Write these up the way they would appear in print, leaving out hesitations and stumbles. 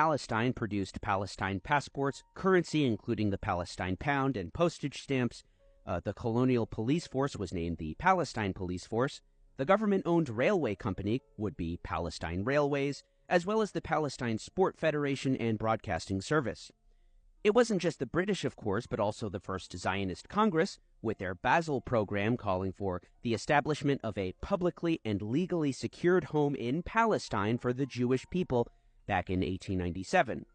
Palestine produced Palestine passports, currency including the Palestine pound, and postage stamps. The colonial police force was named the Palestine Police Force. The government-owned railway company would be Palestine Railways, as well as the Palestine Sport Federation and Broadcasting Service. It wasn't just the British, of course, but also the First Zionist Congress, with their Basel program calling for the establishment of a publicly and legally secured home in Palestine for the Jewish people back in 1897.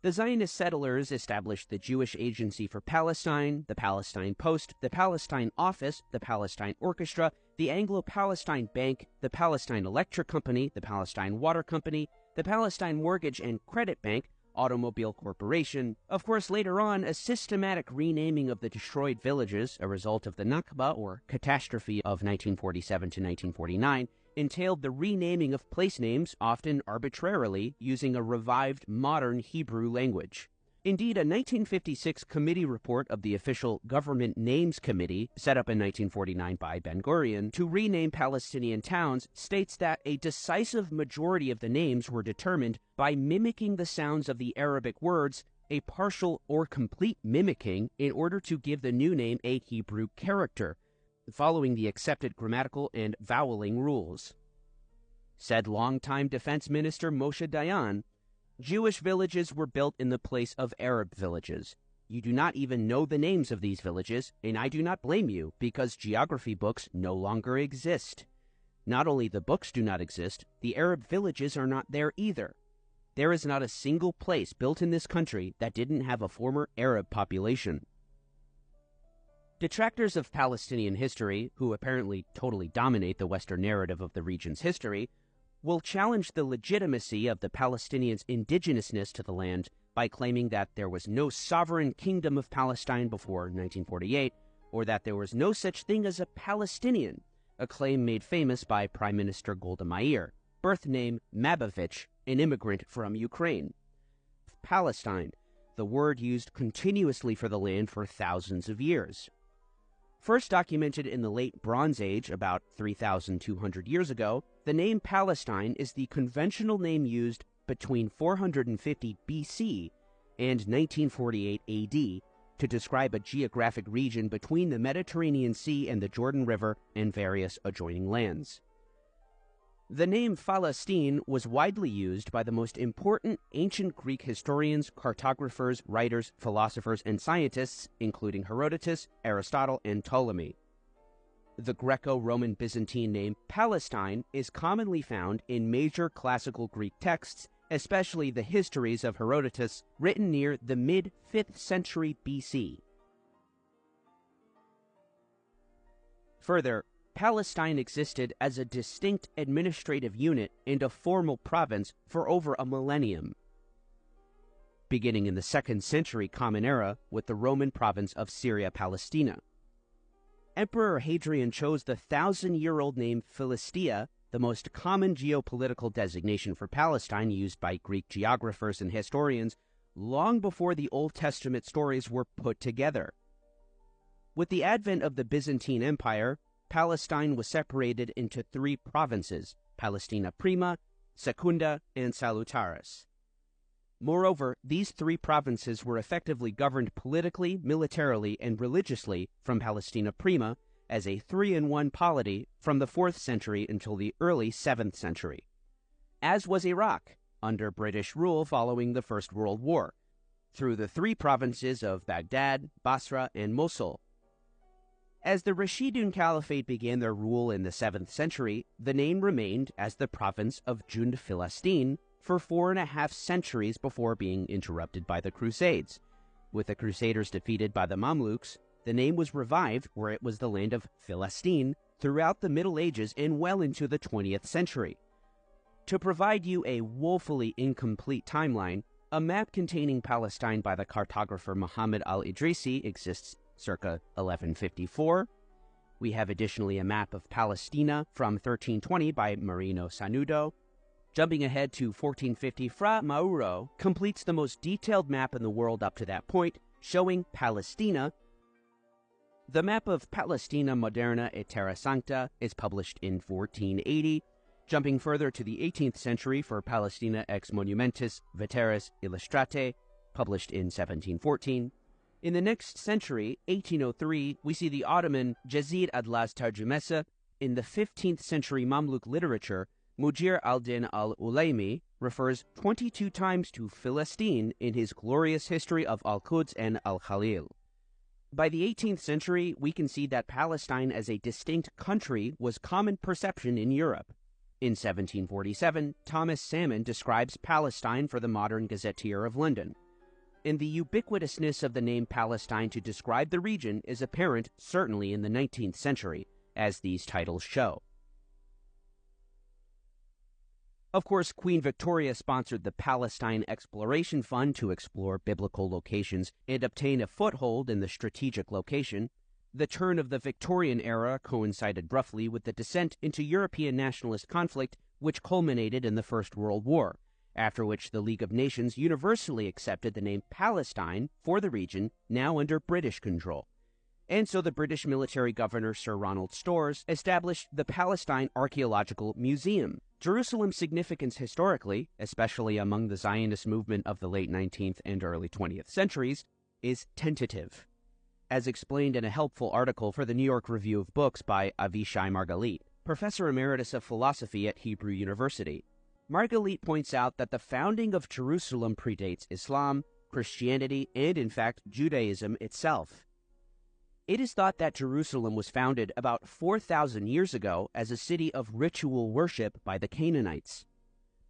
The Zionist settlers established the Jewish Agency for Palestine, the Palestine Post, the Palestine Office, the Palestine Orchestra, the Anglo-Palestine Bank, the Palestine Electric Company, the Palestine Water Company, the Palestine Mortgage and Credit Bank, Automobile Corporation. Of course, later on, a systematic renaming of the destroyed villages, a result of the Nakba, or catastrophe of 1947 to 1949, entailed the renaming of place names, often arbitrarily, using a revived modern Hebrew language. Indeed, a 1956 committee report of the official Government Names Committee, set up in 1949 by Ben-Gurion, to rename Palestinian towns, states that a decisive majority of the names were determined by mimicking the sounds of the Arabic words, a partial or complete mimicking, in order to give the new name a Hebrew character, following the accepted grammatical and voweling rules. Said longtime Defense Minister Moshe Dayan, Jewish villages were built in the place of Arab villages. You do not even know the names of these villages, and I do not blame you, because geography books no longer exist. Not only the books do not exist, the Arab villages are not there either. There is not a single place built in this country that didn't have a former Arab population. Detractors of Palestinian history, who apparently totally dominate the Western narrative of the region's history, will challenge the legitimacy of the Palestinians' indigenousness to the land by claiming that there was no sovereign kingdom of Palestine before 1948, or that there was no such thing as a Palestinian, a claim made famous by Prime Minister Golda Meir, birth name Mabovich, an immigrant from Ukraine. Palestine, the word used continuously for the land for thousands of years. First documented in the late Bronze Age, about 3,200 years ago, the name Palestine is the conventional name used between 450 BC and 1948 AD to describe a geographic region between the Mediterranean Sea and the Jordan River and various adjoining lands. The name Palestine was widely used by the most important ancient Greek historians, cartographers, writers, philosophers, and scientists, including Herodotus, Aristotle, and Ptolemy. The Greco-Roman Byzantine name Palestine is commonly found in major classical Greek texts, especially the histories of Herodotus, written near the mid-5th century BC. Further, Palestine existed as a distinct administrative unit and a formal province for over a millennium, beginning in the 2nd century Common Era with the Roman province of Syria Palestina. Emperor Hadrian chose the 1,000-year-old name Philistia, the most common geopolitical designation for Palestine used by Greek geographers and historians, long before the Old Testament stories were put together. With the advent of the Byzantine Empire, Palestine was separated into 3 provinces, Palestina Prima, Secunda, and Salutaris. Moreover, these 3 provinces were effectively governed politically, militarily, and religiously from Palestina Prima as a 3-in-1 polity from the 4th century until the early 7th century, as was Iraq, under British rule following the First World War, through the 3 provinces of Baghdad, Basra, and Mosul. As the Rashidun Caliphate began their rule in the 7th century, the name remained as the province of Jund Filastin for 4.5 centuries before being interrupted by the Crusades. With the Crusaders defeated by the Mamluks, the name was revived where it was the land of Filastin throughout the Middle Ages and well into the 20th century. To provide you a woefully incomplete timeline, a map containing Palestine by the cartographer Muhammad al-Idrisi exists circa 1154. We have additionally a map of Palestina from 1320 by Marino Sanudo. Jumping ahead to 1450, Fra Mauro completes the most detailed map in the world up to that point, showing Palestina. The map of Palestina Moderna et Terra Sancta is published in 1480. Jumping further to the 18th century for Palestina ex monumentis veteris illustratae, published in 1714. In the next century, 1803, we see the Ottoman Jazid Adlas Tarjumesa. In the 15th century Mamluk literature, Mujir al-Din al-Ulaymi refers 22 times to Philistine in his glorious history of Al-Quds and Al-Khalil. By the 18th century, we can see that Palestine as a distinct country was common perception in Europe. In 1747, Thomas Salmon describes Palestine for the Modern Gazetteer of London. And the ubiquitousness of the name Palestine to describe the region is apparent certainly in the 19th century, as these titles show. Of course, Queen Victoria sponsored the Palestine Exploration Fund to explore biblical locations and obtain a foothold in the strategic location. The turn of the Victorian era coincided roughly with the descent into European nationalist conflict, which culminated in the First World War, after which the League of Nations universally accepted the name Palestine for the region now under British control. And so the British military governor Sir Ronald Storrs established the Palestine Archaeological Museum. Jerusalem's significance historically, especially among the Zionist movement of the late 19th and early 20th centuries, is tentative. As explained in a helpful article for the New York Review of Books by Avishai Margalit, professor emeritus of philosophy at Hebrew University, Margalit points out that the founding of Jerusalem predates Islam, Christianity, and in fact Judaism itself. It is thought that Jerusalem was founded about 4,000 years ago as a city of ritual worship by the Canaanites.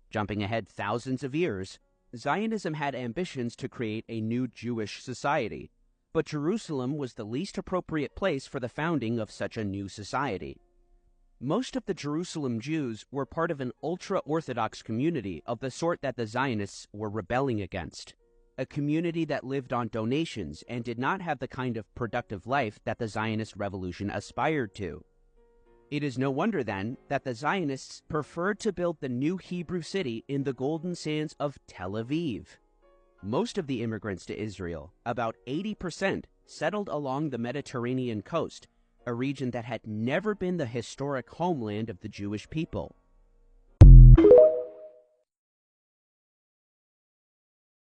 Jumping ahead thousands of years, Zionism had ambitions to create a new Jewish society, but Jerusalem was the least appropriate place for the founding of such a new society. Most of the Jerusalem Jews were part of an ultra-Orthodox community of the sort that the Zionists were rebelling against, a community that lived on donations and did not have the kind of productive life that the Zionist revolution aspired to. It is no wonder, then, that the Zionists preferred to build the new Hebrew city in the golden sands of Tel Aviv. Most of the immigrants to Israel, about 80%, settled along the Mediterranean coast, a region that had never been the historic homeland of the Jewish people.